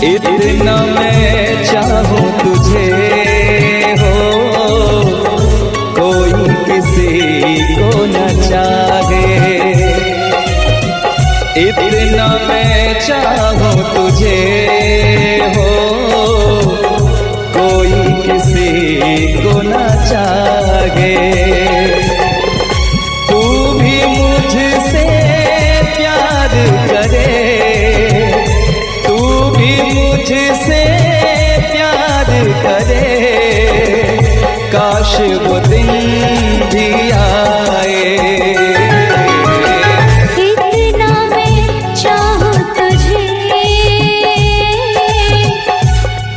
इतना मैं चाहूं तुझे हो, कोई किसी को न चाहे। इतना मैं चाहूं तुझे हो, कोई किसी को न चाहे। तू भी मुझसे प्यार करे, तू भी मुझसे प्यार करे, काश वो दिन भी आए। इतना मैं चाहूं तुझे,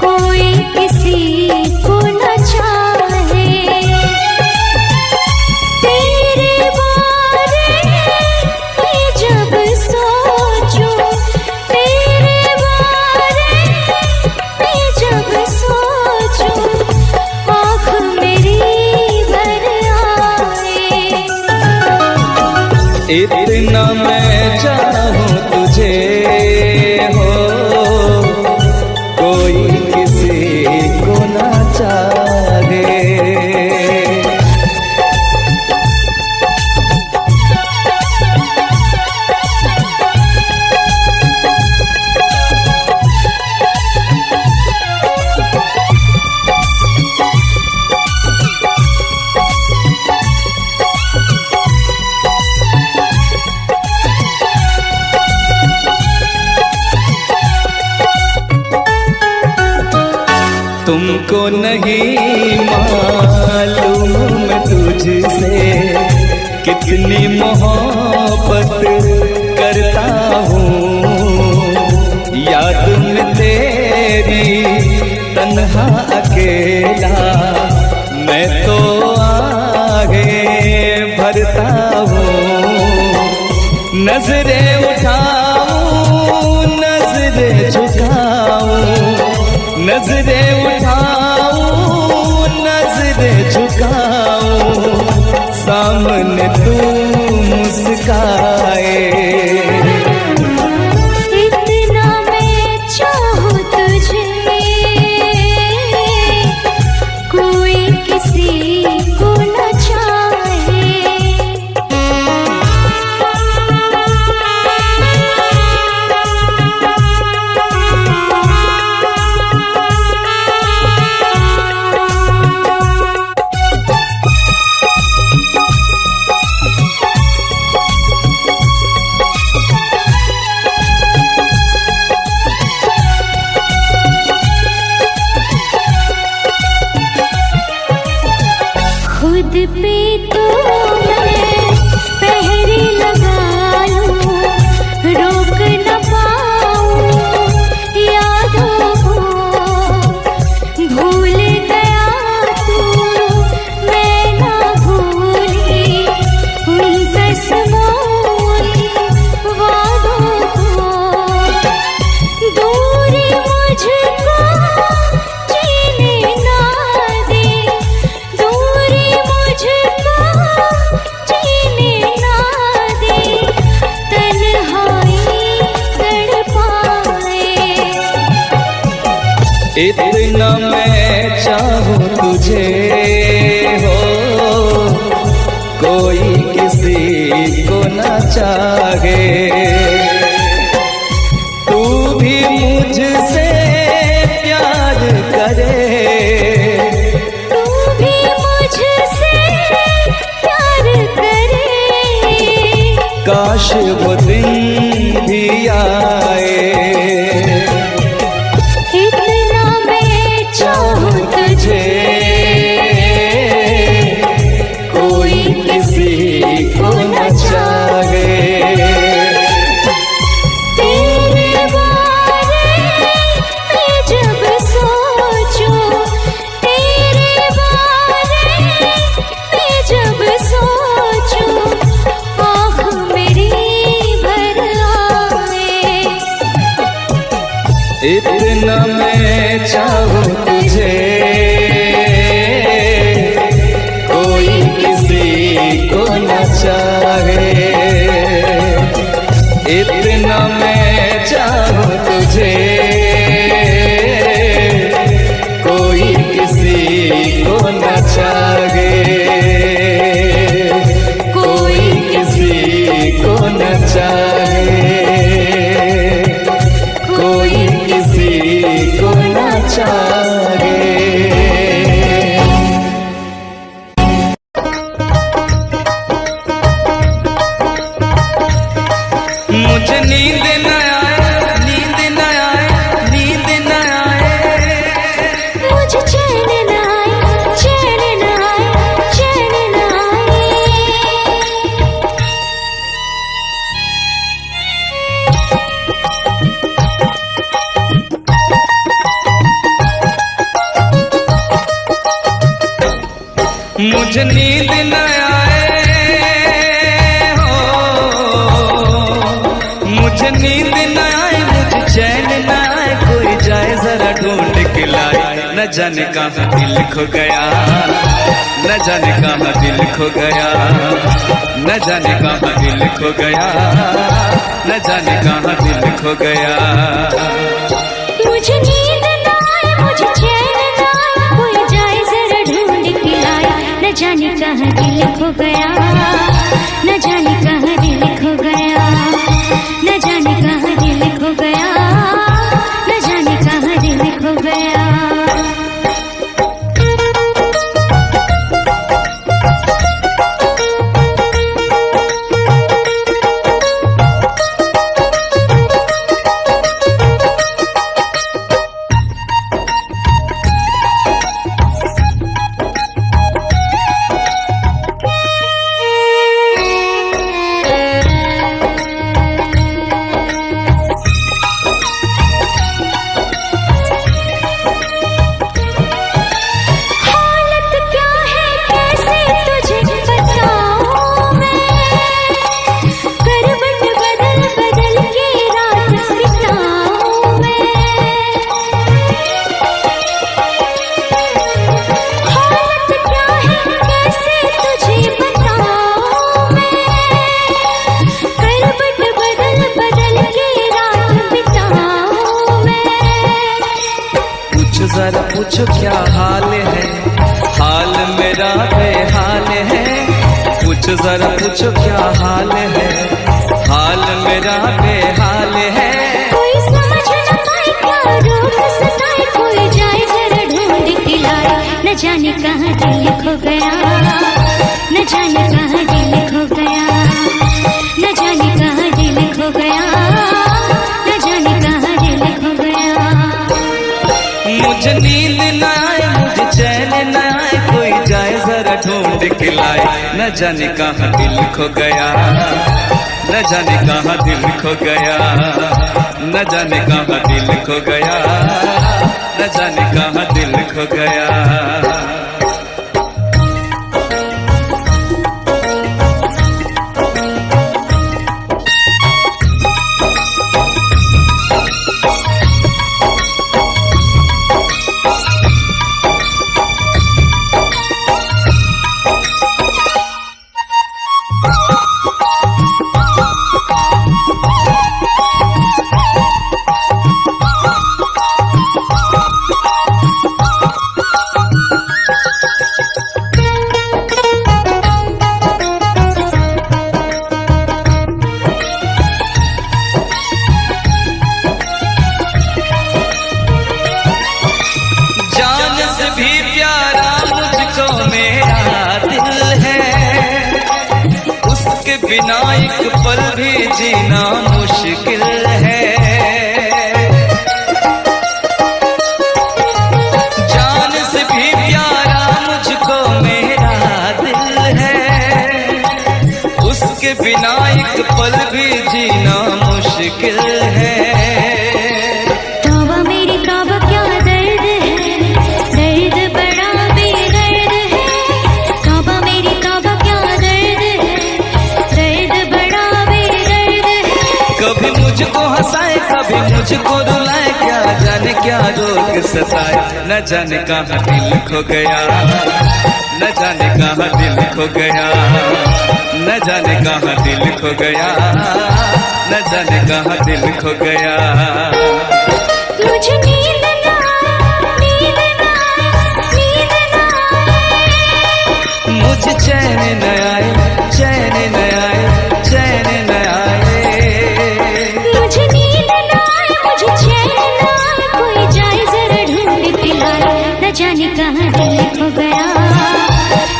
कोई किसी को न चाहे। तेरे बारे में जब सोचूं, तेरे बारे में जब सोचूं, आँख मेरी भर आए। इतना मैं चाहूं तुझे हो, कोई किसी को न चाहे। तुमको नहीं मालूम मैं तुझसे कितनी मोहब्बत करता हूँ। याद में तेरी तन्हा अकेला मैं तो आगे भरता हूँ। नजरें उठाऊं, नजरें झुकाऊं, नजरें उठाऊं, नजरें झुकाऊं, सामने तू मुस्काए। इतना मैं चाहूं तुझे, कोई किसी को न चाहे। खुद पे तो मैं पहरे लगा लूं, रोक न पाऊं यादों को। भूल गया तू, मैं ना भूली उन कसमों उन वादों को। दूरी मुझको जीने ना दे, दूरी मुझको जीने ना दे, तन्हाई तड़पाए। इतना मैं चाहूं तुझे हो, कोई किसी को न चाहे। तू भी मुझसे प्यार करे, तू भी मुझसे प्यार करे, काश वो दिन भी आए। इतना मैं चाहूं तुझे, कोई किसी को न चाहे। तेरे बारे में जब सोचूं, तेरे बारे में जब सोचूं, आँख मेरी भर आए। इतना मैं चाहूं तुझे, कोई किसी को न चाहे। मुझे नींद न आए, मुझे चैन न आए, कोई जाए जरा ढूंढ के लाए। न जाने कहाँ दिल खो गया, न जाने कहाँ दिल खो गया, न जाने कहाँ दिल खो गया, न जाने कहाँ दिल खो गया। मुझे नींद न आए, मुझे चैन न आए, कोई जाए जरा ढूंढ के लाए। न जाने कहाँ दिल खो गया, न जाने कहाँ दिल खो गया, न जाने कहाँ दिल खो गया, न जाने कहाँ दिल खो गया। जरा पूछो क्या हाल है, हाल मेरा बेहाल है। पूछो जरा पूछो क्या हाल है, हाल मेरा बेहाल है। कोई समझ न पाए क्या रोग सताए, कोई जाए जरा ढूंढ के लाए। न जाने कहाँ दिल खो गया, न जाने कहाँ दिल खो गया, न जाने कहाँ दिल खो गया, न जाने कहाँ दिल खो गया। मुझे नींद न आए, मुझे चैन न आए, कोई जाए जरा ढूंढ के लाए। न जाने कहाँ दिल खो गया, न जाने कहाँ दिल खो गया, न जाने कहाँ दिल खो गया, न जाने कहाँ दिल खो गया। बिना एक पल भी जीना मुश्किल है। जान से भी प्यारा मुझको मेरा दिल है, उसके बिना एक पल भी जीना मुश्किल है। तौबा मेरी तौबा क्या दर्द है, दर्द बड़ा बेदर्द है। तौबा मेरी तौबा क्या दर्द है, दर्द बड़ा बेदर्द है। कभी मुझको हंसाए कभी मुझको रुलाए, क्या जाने क्या रोग सताए। न जाने कहाँ दिल खो गया, न जाने कहाँ दिल खो गया, न जाने कहाँ दिल खो गया, न जाने कहाँ दिल खो गया। मुझे नींद न आए, नींद न आए, नींद न आए। मुझे चैन न आए, चैन न आए, चैन न आए। मुझे नींद न आए, मुझे चैन न आए, कोई जाए जरा ढूंढ के लाए। न जाने कहाँ दिल खो गया,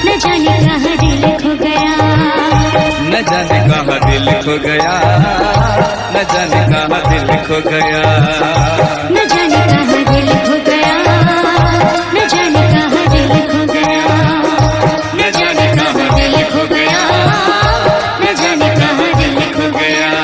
न जाने कहाँ दिल खो गया, न जाने कहाँ दिल खो गया, न जाने कहाँ दिल खो गया, न जाने कहाँ दिल खो गया, न जाने कहाँ दिल खो गया, न जाने कहाँ दिल खो गया, न जाने कहाँ दिल खो गया।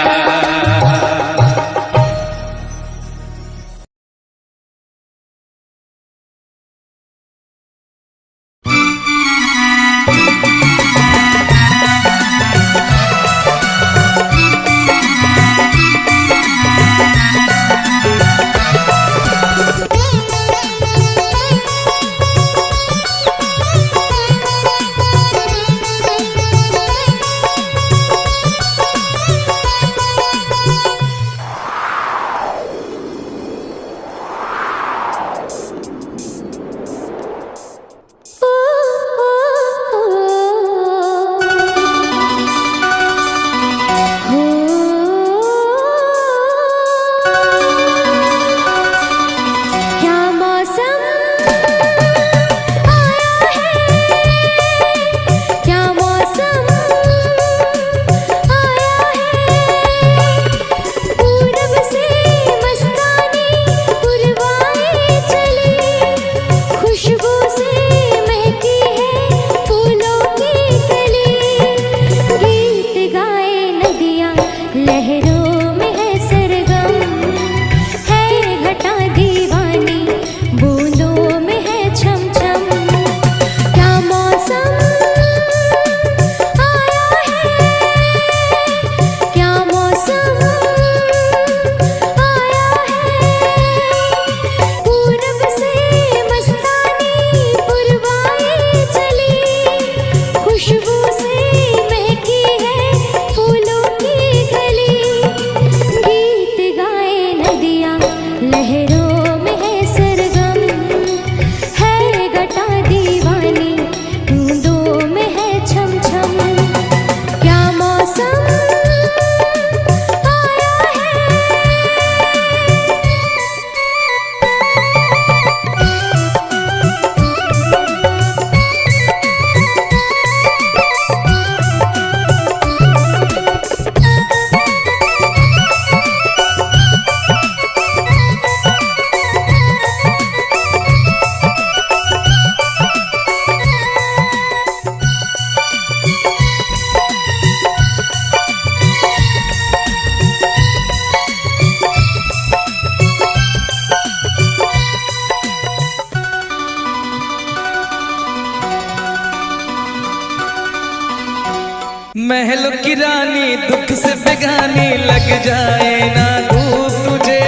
महलों की रानी दुख से बेगानी लग जाए ना धूप तुझे।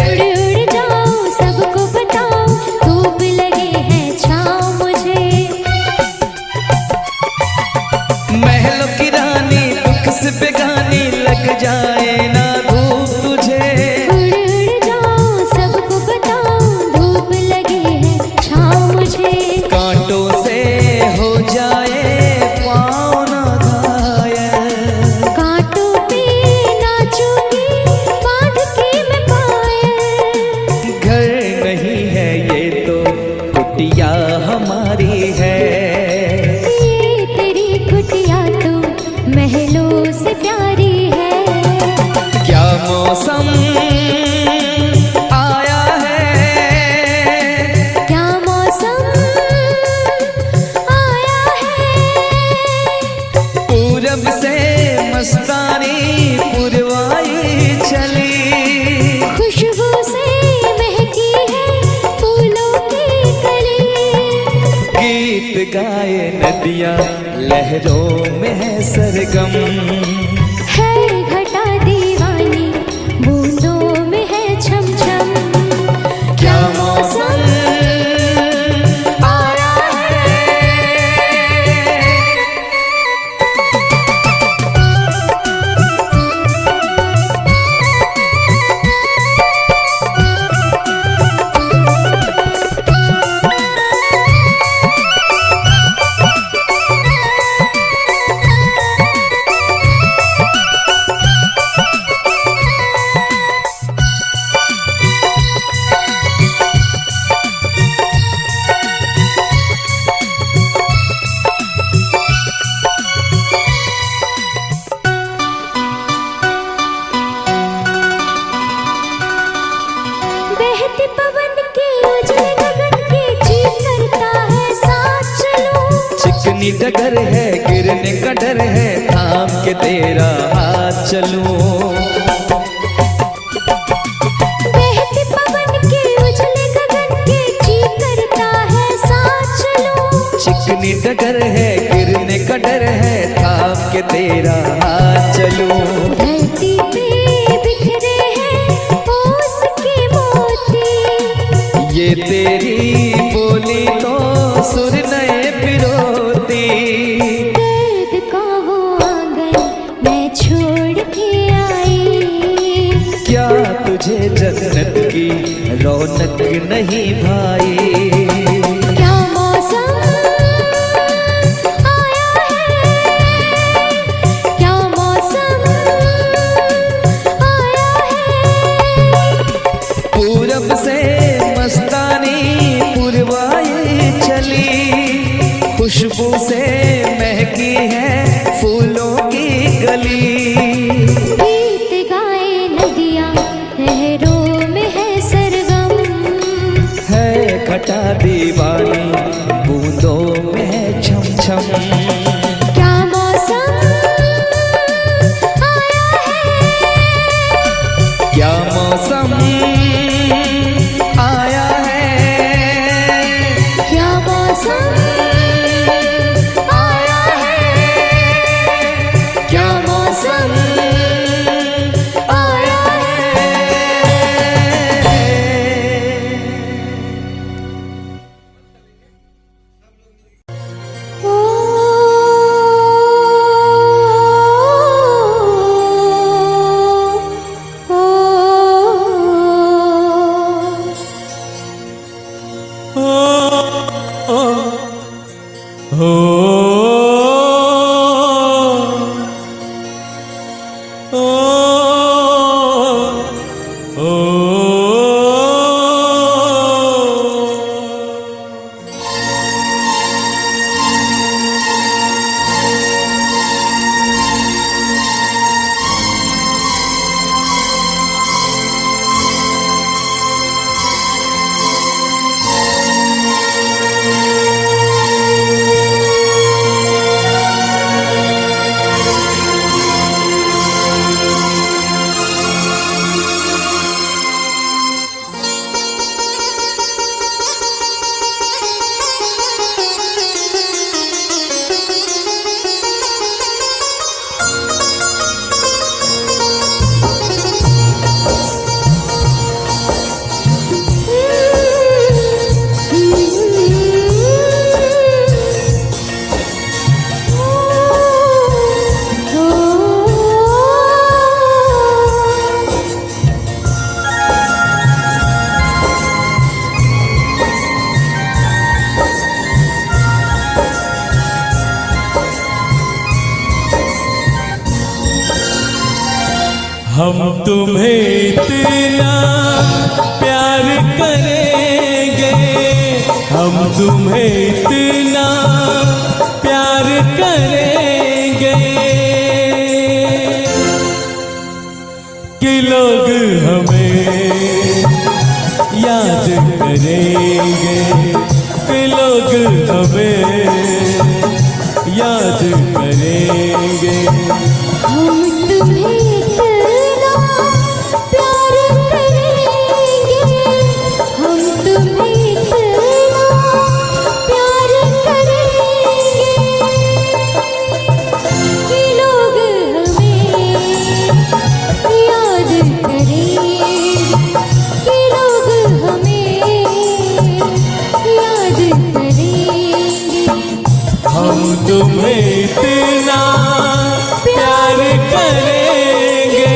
उड़ उड़ जाओ सबको बताओ धूप लगे है छाँव मुझे। महलों की रानी दुख से बेगानी लग जाए ना धूप तुझे। उड़ उड़ जाओ सबको बताओ धूप लगे है छाँव मुझे। कांटों से हो जाए पाँव ना घायल, कांटों पे नाचूंगी बांध के मैं पायल। घर नहीं है ये तो कुटिया हमारी है। ये तेरी कुटिया तो महलों से प्यारी है। क्या मौसम आया है, क्या मौसम आया है। पूरब से मस्तानी पुरवाई चली। खुशबू से महकी है फूलों की कली। गीत गाए नदियाँ लहरों में है सरगम। है घटा दीवानी बूंदों में है छम छम। क्या मौसम आया है। बहते पवन के उजले गगन के चीर करता है साथ चलो। चिकनी डगर है गिरने का डर है थाम के तेरा हाथ चलूं। बहते पवन के उजले गगन के चीर करता है साथ चलो। चिकनी डगर है गिरने का डर है थाम के तेरा हाथ चलूं। धरती पे बिखरे हैं ओस के मोती। ये तेरी बोली तो सुर नए पिरोती। दर्द का वो आंगन मैं छोड़ के आई। क्या तुझे जन्नत की रौनक नहीं भाई। क्या मौसम आया है। क्या मौसम आया है। पूरब से मस्तानी पुरवाई चली। खुशबू से महकी है फूलों की गली। गीत गाए नदियाँ लहरों में है सरगम। है घटा दीवानी बूंदों में है छम छम। क्या मौसम आया है। क्या मौसम आया है। क्या मौसम आया है। क्या मौसम हम तुम्हें इतना प्यार करेंगे, हम तुम्हें इतना प्यार करेंगे कि लोग हमें याद करेंगे, कि लोग हमें याद करेंगे। हम तुम्हें इतना प्यार करेंगे, हम तुम्हें इतना प्यार करेंगे कि लोग हमें याद करेंगे, कि लोग हमें याद करेंगे। हम तुम्हें इतना प्यार करेंगे।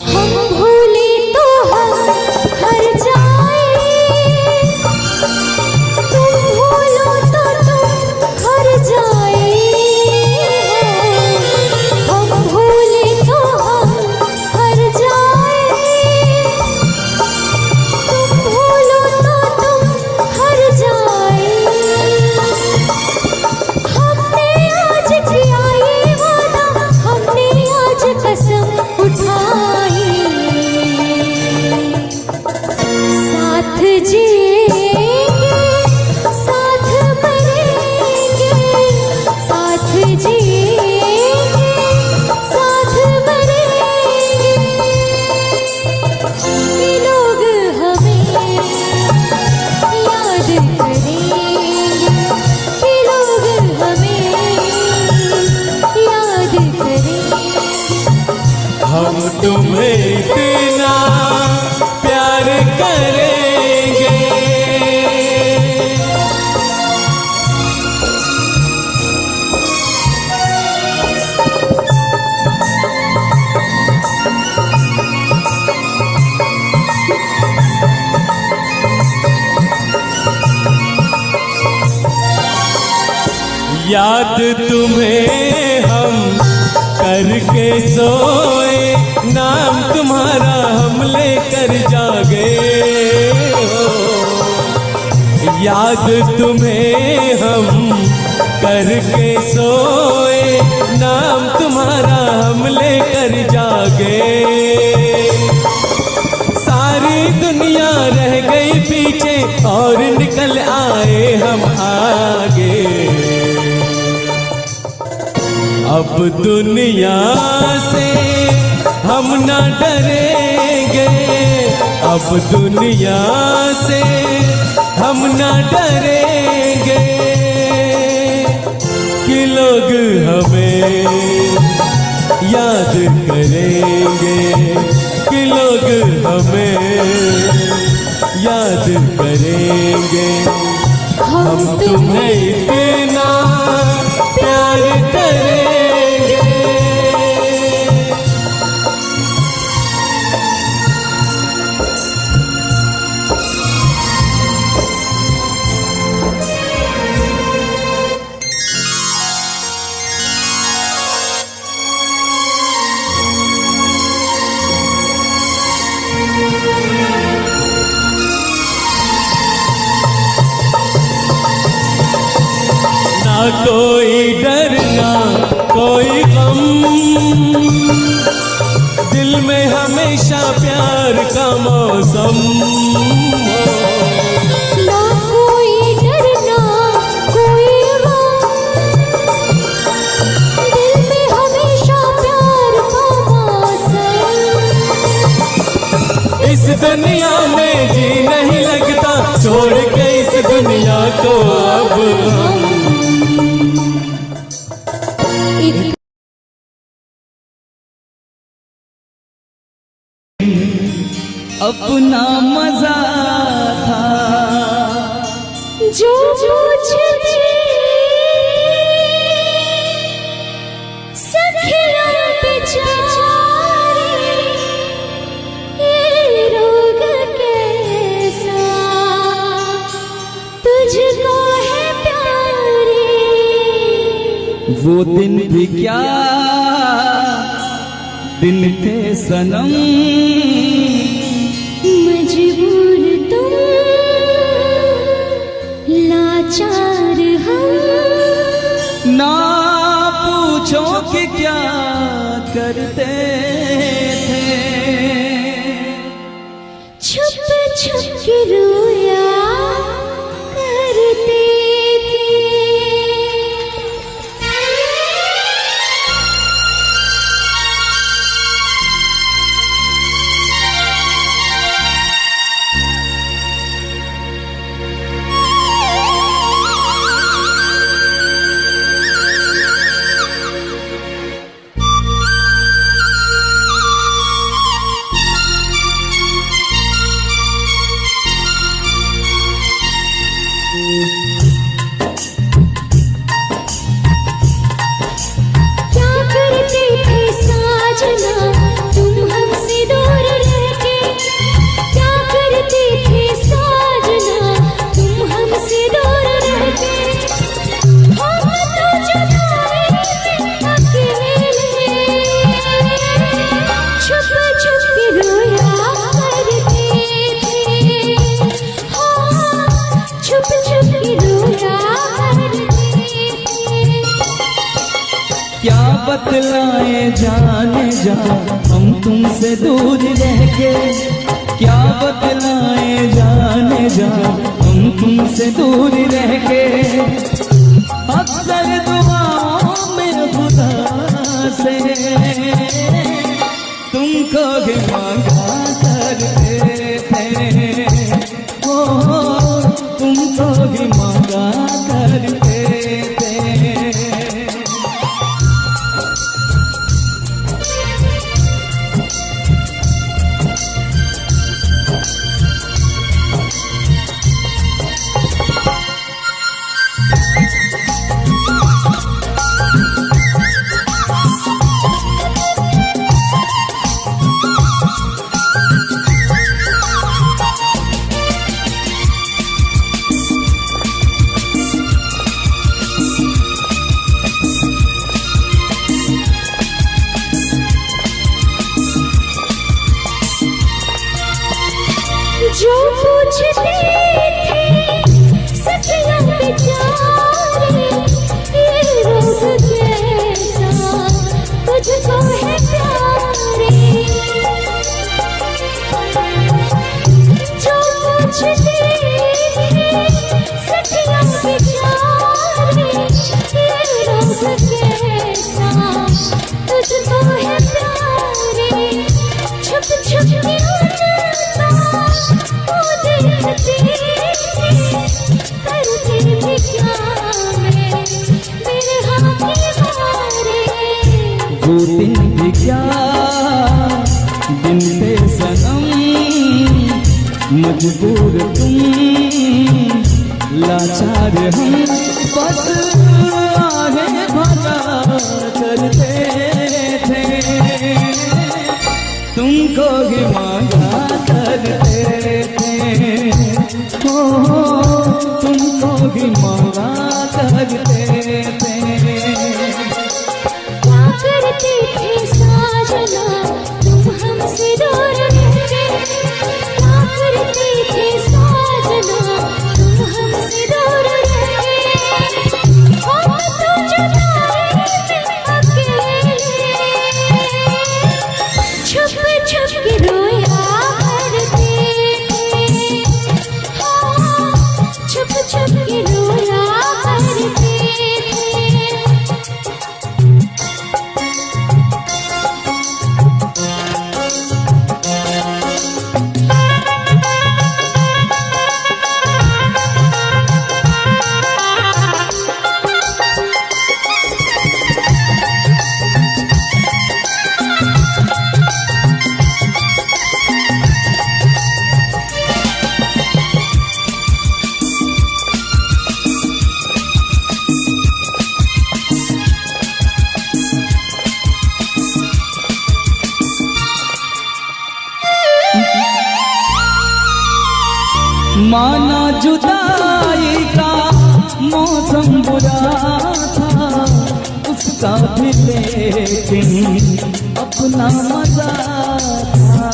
हम भूले तो हम हर जाए, तुम भूलो तो तुम हर जाए। हम भूले तो हम हर जाए, तुम भूलो तो तुम हर जाए। हमने आज किया ये वादा, हमने आज कसम उठाई, साथ जिएंगे साथ मरेंगे, साथ जिएंगे साथ मरेंगे कि लोग हमें याद करेंगे, कि लोग हमें याद करेंगे। हम तुम्हें इतना प्यार करेंगे। याद तुम्हें हम करके सोए, नाम तुम्हारा हम लेकर जागे हो। याद तुम्हें हम करके सोए, नाम तुम्हारा हम लेकर जागे। सारी दुनिया रह गई पीछे और निकल आए हम आगे। अब दुनिया से हम न डरेंगे, अब दुनिया से हम न डरेंगे कि लोग हमें याद करेंगे, कि लोग हमें याद करेंगे। हम तुम्हें इतना प्यार करेंगे। ना कोई डर ना कोई गम, दिल में हमेशा प्यार का मौसम हो। ना कोई डर ना कोई गम, दिल में हमेशा प्यार का मौसम। इस दुनिया में जी नहीं लगता, छोड़ के इस दुनिया को अब हम अपना मजा था जो मुझे सखिया बेचारी ये वो दिन भी क्या दिन थे सनम, मजबूर तुम लाचार हम, ना पूछो कि क्या करते थे, छुप छुप के रोया करते थे। क्या करते थे साजना तुम हमसे दूर रह के, क्या करते थे साजना तुम हमसे दूर रह के, हम तो जुदाई में अकेले छुप छुप के रोया करते थे, हाँ छुप छुप के रोया करते थे। क्या बतलाए जाने जा हम तुमसे दूर रह के, क्या बतलाए जाने जा हम तुमसे दूर रह के, अक्सर दुआओं में खुदा से तुमको भी मांगा करते थे, ओ तुमको भी मांगा करते थे। जो पूछते थे सखियां बेचारे, ये रोग कैसा तुझको है प्यारे, जो पूछते थे सखियां बेचारे, ये रोग कैसा तुझको है प्यारे, छुप छुप के वो देखते करते थे क्या मेरे हाथ मारे, वो दिन भी क्या दिन थे सनम, मजबूर तुम लाचार हम, बस आगे भला करते थे, तुमको भी मांगा करते थे, ओ तुमको भी मांगा करते थे। क्या करते थे साजना तुम हमसे दूर रह के, क्या करते थे साजना तुम हमसे दूर रह के, हम तो जुदाई में अकेले छुप छुप के रोया करते थे, हाँ छुप छुप के रोया करते थे। माना जुदाई का मौसम बुरा था, उस उसका भी लेकिन अपना मजा था।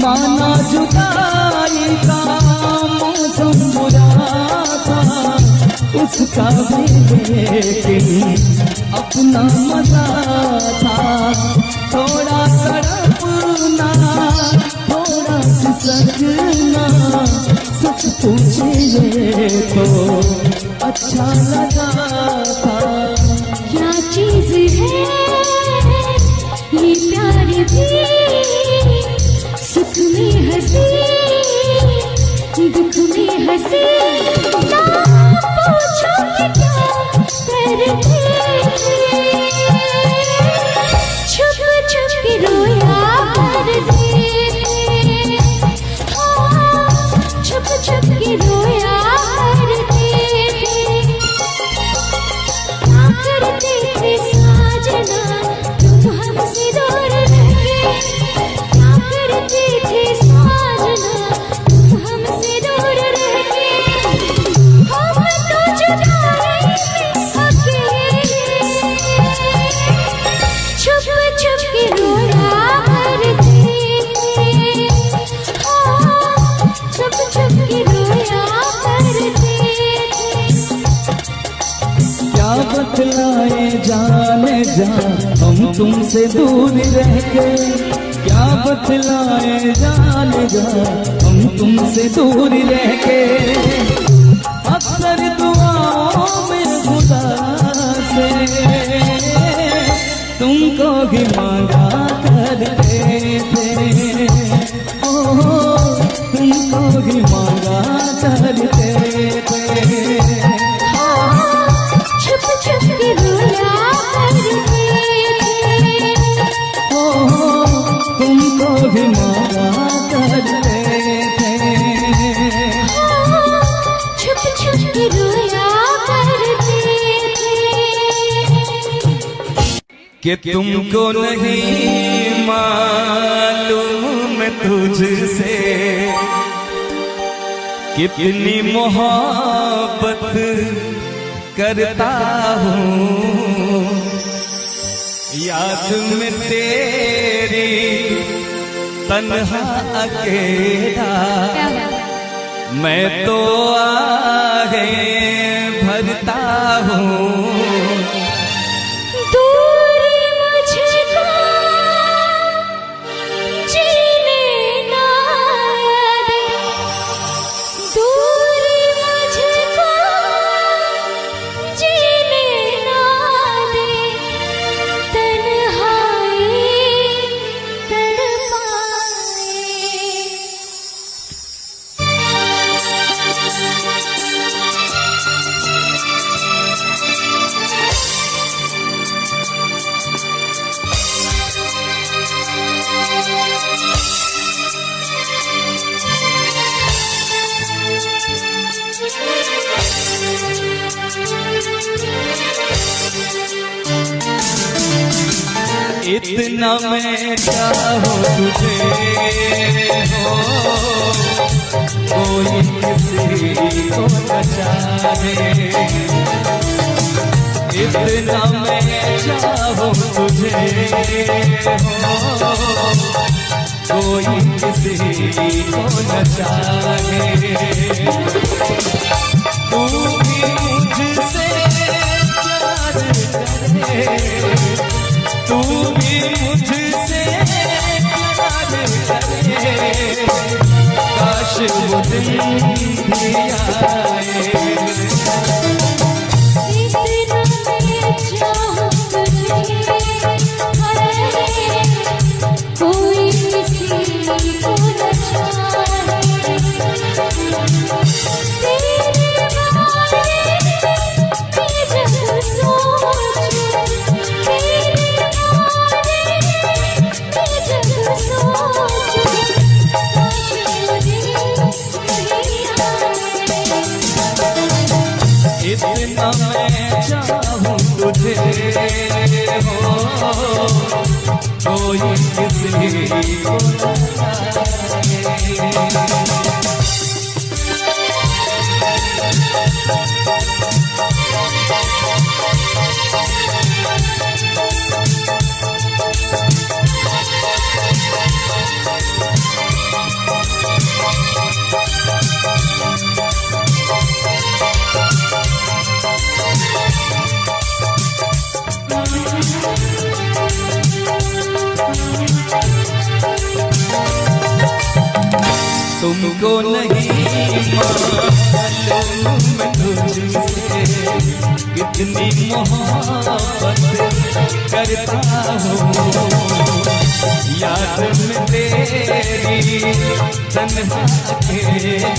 माना जुदाई का मौसम बुरा था, उसका भी लेकिन अपना मजा था। थोड़ा तड़पना, थोड़ा सिसकना, सच पूछिए तो अच्छा लगा था। क्या चीज है ये प्यार भी, सुख में हंसी दुख में हंसी। ना पूछो कि क्या करते थे, छुप छुप के रोया करते थे। हाँ, छुप छुप के रोया करते थे। क्या करते थे साजना तुम हमसे दूर रह के, क्या करते थे साजना तुम हमसे दूर रह के। हम तो जुदाई में अकेले छुप छुप के रोया करते थे। हाँ, छुप छुप के रोया करते थे। क्या बतलाए जाने जा हम तुमसे दूर रह के, क्या बतलाए जाने जा हम तुमसे दूर रह के। अक्सर दुआओं में खुदा से तुमको भी मांगा करते थे। ओ तुमको भी मांगा करते थे। छुप छुप के रोया करते थे। ओ तुमको भी मांगा करते थे। छुप छुप के रोया करते थे। कि तुमको नहीं मालूम मैं तुझसे कितनी मोहब्बत करता हूँ। याद में तेरी तन्हा अकेला मैं तो आगे भरता हूँ। दूरी मुझको जीने ना दे, दूरी मुझको जीने ना दे। तन्हाई इतना मैं चाहूँ तुझे हो कोई किसी को न चाहे। इतना मैं चाहूँ तुझे हो कोई किसी को न चाहे। तू भी मुझसे प्यार करे, तू भी मुझसे प्यार करे। काश वो दिन भी आए। इतना मैं चाहूँ तुझे, कोई किसी को न चाहे। तेरे बारे में जब सोचूं, तेरे बारे में जब सोचूं, काश वो दिन भी आए। इतना मैं चाहूँ तुझे हो कोई किसी को न चाहे। तुमको नहीं मालूम मैं तुझसे कितनी मोहब्बत करता हूँ। याद में तेरी तन्हा अकेला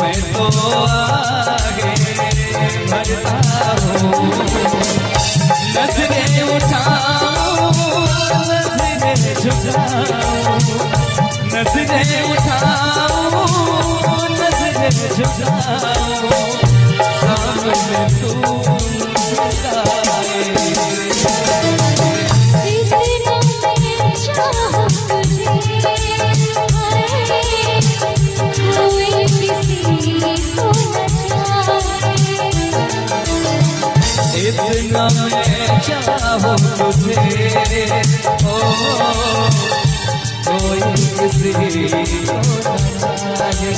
मैं तो आगे बढ़ता हूँ। नजरें उठाऊं नजरें झुकाऊं, नजरें उठाऊं नजरें झुकाऊं, सामने तू मुस्कुराए। इतना मैं चाहूं तुझे, कोई किसी को न चाहे। इतना मैं चाहूं तुझे, ओ कोई किसी को न चाहे।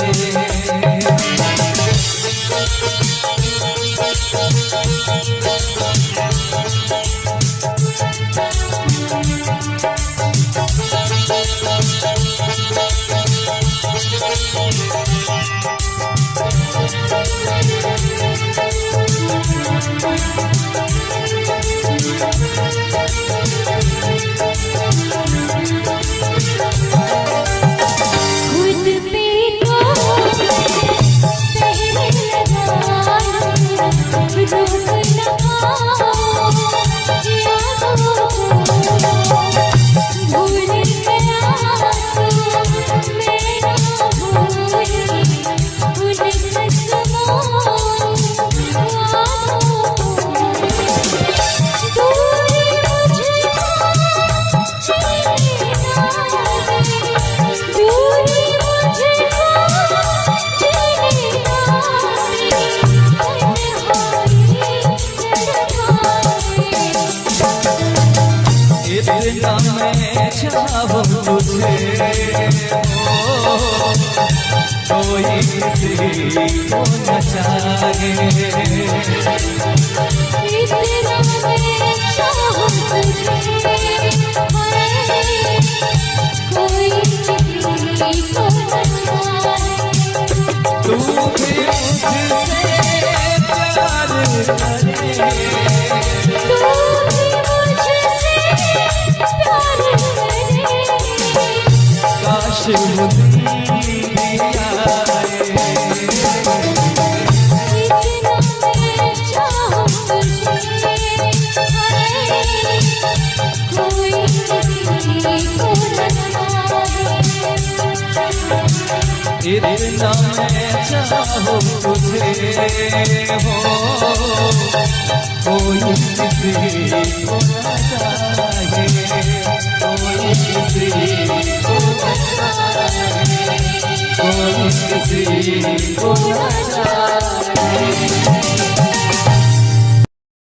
खुद पे तो पहले लगा लूं, रोक न पाऊं यादों को। भूल गया तू मेरा भूली उन कसमों वादों को। दूरी मुझको जीने ना दे, दूरी मुझको जीने ना दे, तन्हाई इतना मैं चाहूं तुझे, ओ कोई किसी को न चाहे। इतना मैं चाहूं तुझे, कोई किसी को न चाहे। तू भी मुझसे प्यार करे, तू भी मुझसे प्यार करे। काश वो दिन भी आए। इतना मैं चाहूं तुझे, कोई किसी को न चाहे। इतना मैं चाहूं तुझे, हो कोई किसी को न चाहे, कोई किसी को न चाहे, कोई किसी को न चाहे।